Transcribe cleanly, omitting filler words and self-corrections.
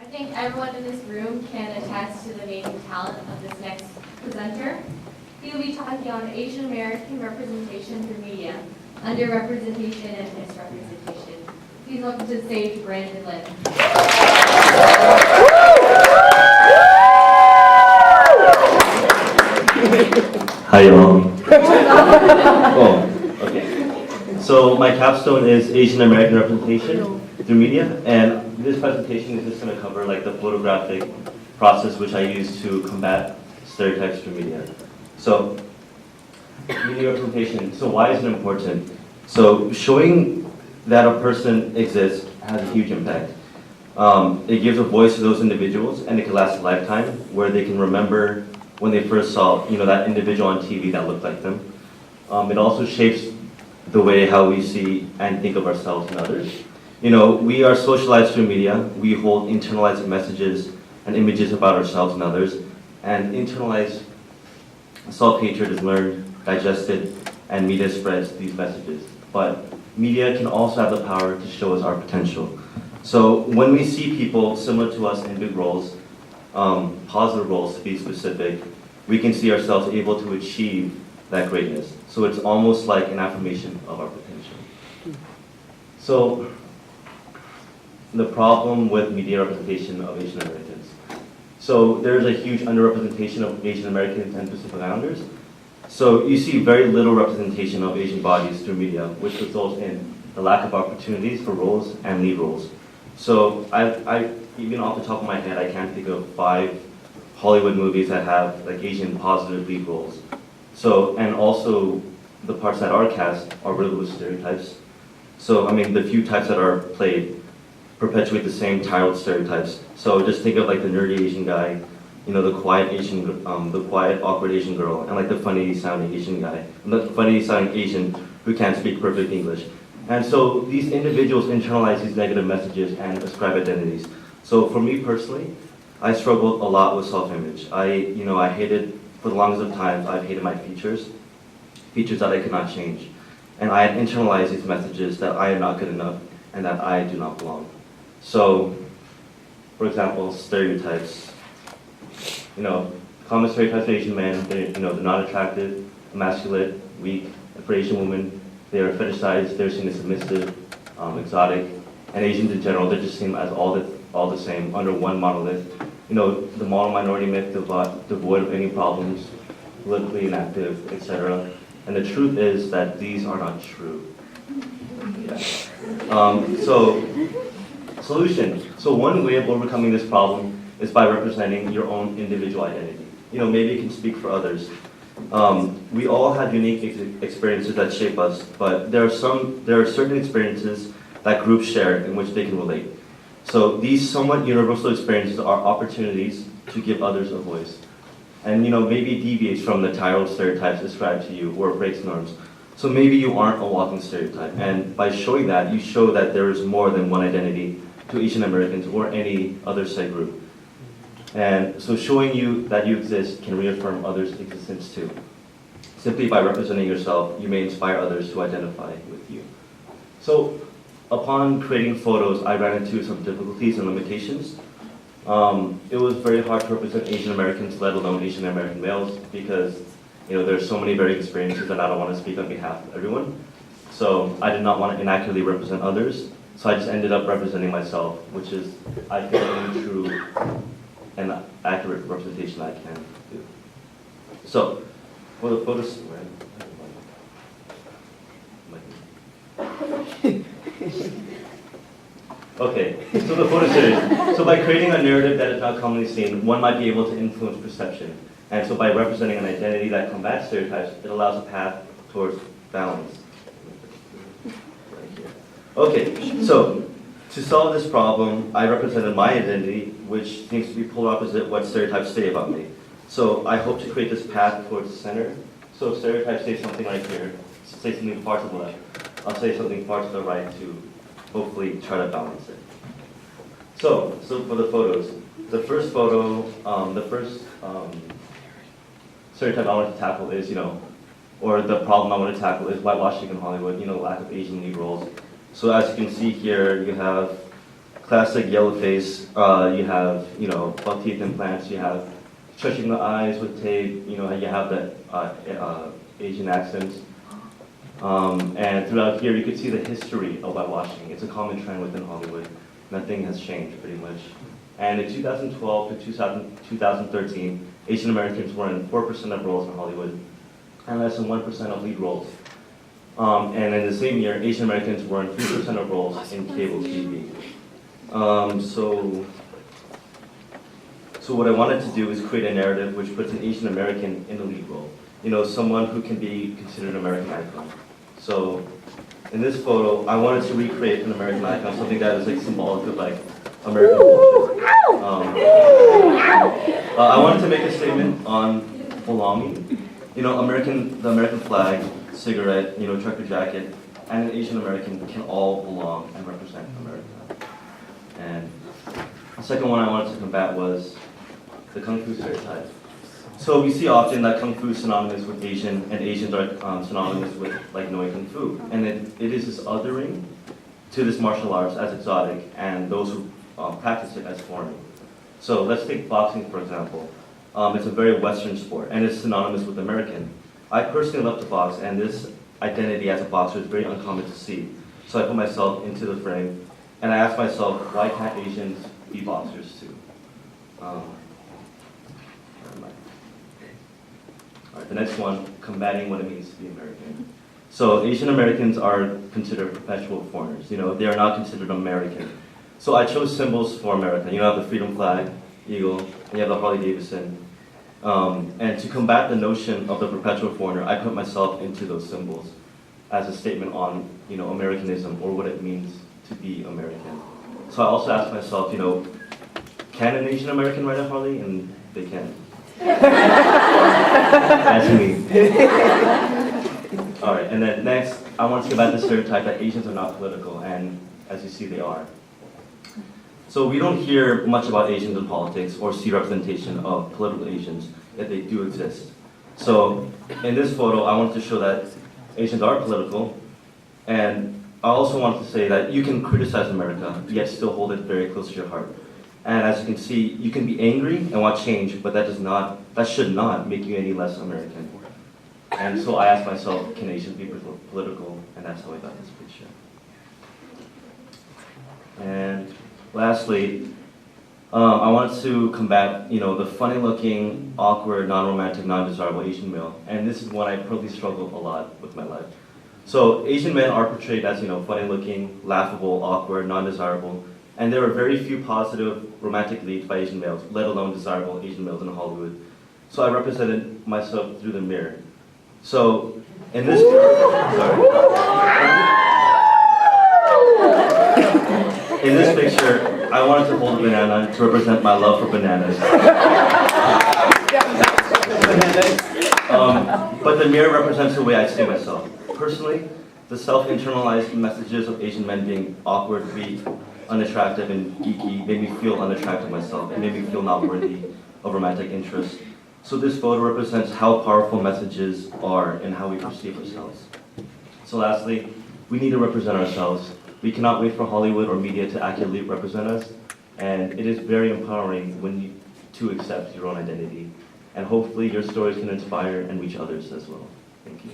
think everyone in this room can attest to the amazing talent of this next presenter. He will be talking on Asian American representation through media, underrepresentation and misrepresentation. Please welcome to the stage Brandon Lin. Hi y'all. Oh, okay. So my capstone is Asian American representation through media, and this presentation is just going to cover like the photographic process which I use to combat stereotypes through media. So media representation. So why is it important? So showing that a person exists has a huge impact. It gives a voice to those individuals, and it can last a lifetime, where they can remember when they first saw, that individual on TV that looked like them. It also shapes the way how we see and think of ourselves and others. We are socialized through media. We hold internalized messages and images about ourselves and others, and internalized self-hatred is learned, digested, and media spreads these messages. But media can also have the power to show us our potential. So when we see people similar to us in big roles, positive roles to be specific, we can see ourselves able to achieve that greatness. So it's almost like an affirmation of our potential. So the problem with media representation of Asian Americans. So there's a huge underrepresentation of Asian Americans and Pacific Islanders. So you see very little representation of Asian bodies through media, which results in the lack of opportunities for roles and lead roles. So I even off the top of my head, I can't think of 5 Hollywood movies that have like Asian positive lead roles. So, and also the parts that are cast are riddled with stereotypes. So, the few types that are played perpetuate the same titled stereotypes. So just think of like the nerdy Asian guy, the quiet Asian, the quiet awkward Asian girl, and like the funny sounding Asian guy, and the funny sounding Asian who can't speak perfect English. And so these individuals internalize these negative messages and ascribe identities. So for me personally, I struggled a lot with self-image. I hated, for the longest of times, I've hated my features that I could not change. And I had internalized these messages that I am not good enough and that I do not belong. So, for example, stereotypes. Common stereotypes for Asian men, they're not attractive, emasculate, weak, and for Asian women, they are fetishized, they're seen as submissive, exotic, and Asians in general, they're just seen as all the same under one monolith. The model minority myth devoid of any problems, politically inactive, etc. And the truth is that these are not true. Yeah. So, solution. So one way of overcoming this problem is by representing your own individual identity. Maybe you can speak for others. We all have unique experiences that shape us, but there are certain experiences that groups share in which they can relate. So these somewhat universal experiences are opportunities to give others a voice. And maybe it deviates from the titled stereotypes ascribed to you or breaks norms. So maybe you aren't a walking stereotype. And by showing that, you show that there is more than one identity to Asian Americans or any other set group. And so showing you that you exist can reaffirm others' existence too. Simply by representing yourself, you may inspire others to identify with you. So upon creating photos, I ran into some difficulties and limitations. It was very hard to represent Asian Americans, let alone Asian American males, because there's so many varied experiences and I don't want to speak on behalf of everyone. So I did not want to inaccurately represent others, so I just ended up representing myself, which is, I feel, the only true and accurate representation I can do. So, for the photos, okay, so the photo series. So by creating a narrative that is not commonly seen, one might be able to influence perception. And so by representing an identity that combats stereotypes, it allows a path towards balance. Right here. Okay, so to solve this problem, I represented my identity, which seems to be polar opposite what stereotypes say about me. So I hope to create this path towards the center. So if stereotypes say something right here, say something far to the left, I'll say something far to the right to hopefully try to balance it. So for the photos, the first photo, stereotype I want to tackle is, or the problem I want to tackle is whitewashing in Hollywood, lack of Asian lead roles. So as you can see here, you have classic yellow face. You have, buck teeth implants. You have stretching the eyes with tape. You have the Asian accents. And throughout here, you could see the history of whitewashing. It's a common trend within Hollywood. Nothing has changed, pretty much. And in 2012 to 2013, Asian Americans were in 4% of roles in Hollywood, and less than 1% of lead roles. And in the same year, Asian Americans were in 3% of roles in cable TV. So what I wanted to do is create a narrative which puts an Asian American in the lead role. Someone who can be considered an American icon. So in this photo, I wanted to recreate an American icon, something that is like symbolic of like American culture. I wanted to make a statement on belonging. The American flag, cigarette, trucker jacket, and an Asian American can all belong and represent America. And the second one I wanted to combat was the Kung Fu stereotype. So we see often that Kung Fu is synonymous with Asian, and Asians are synonymous with like knowing Kung Fu. And it is this othering to this martial arts as exotic, and those who practice it as foreign. So let's take boxing, for example. It's a very Western sport, and it's synonymous with American. I personally love to box, and this identity as a boxer is very uncommon to see. So I put myself into the frame, and I asked myself, why can't Asians be boxers too? All right, the next one, combating what it means to be American. So Asian Americans are considered perpetual foreigners. They are not considered American. So I chose symbols for America. You have the freedom flag, eagle, and you have the Harley Davidson. And to combat the notion of the perpetual foreigner, I put myself into those symbols as a statement on, Americanism, or what it means to be American. So I also asked myself, can an Asian American ride a Harley? And they can. That's me. All right, and then next, I want to combat the stereotype that Asians are not political, and as you see, they are. So we don't hear much about Asians in politics or see representation of political Asians, yet they do exist. So in this photo, I wanted to show that Asians are political, and I also wanted to say that you can criticize America, yet still hold it very close to your heart. And as you can see, you can be angry and want change, but that should not make you any less American. And so I asked myself, can Asians be political? And that's how I got this picture. And lastly, I wanted to combat, the funny-looking, awkward, non-romantic, non-desirable Asian male. And this is one I probably struggled a lot with my life. So Asian men are portrayed as, funny-looking, laughable, awkward, non-desirable. And there are very few positive romantic leads by Asian males, let alone desirable Asian males in Hollywood. So I represented myself through the mirror. So in this, in this picture, I wanted to hold a banana to represent my love for bananas. But the mirror represents the way I see myself. Personally, the self-internalized messages of Asian men being awkward, weak, unattractive, and geeky made me feel unattractive myself. It made me feel not worthy of romantic interest. So this photo represents how powerful messages are and how we perceive ourselves. So lastly, we need to represent ourselves. We cannot wait for Hollywood or media to accurately represent us, and it is very empowering to accept your own identity. And hopefully your stories can inspire and reach others as well. Thank you.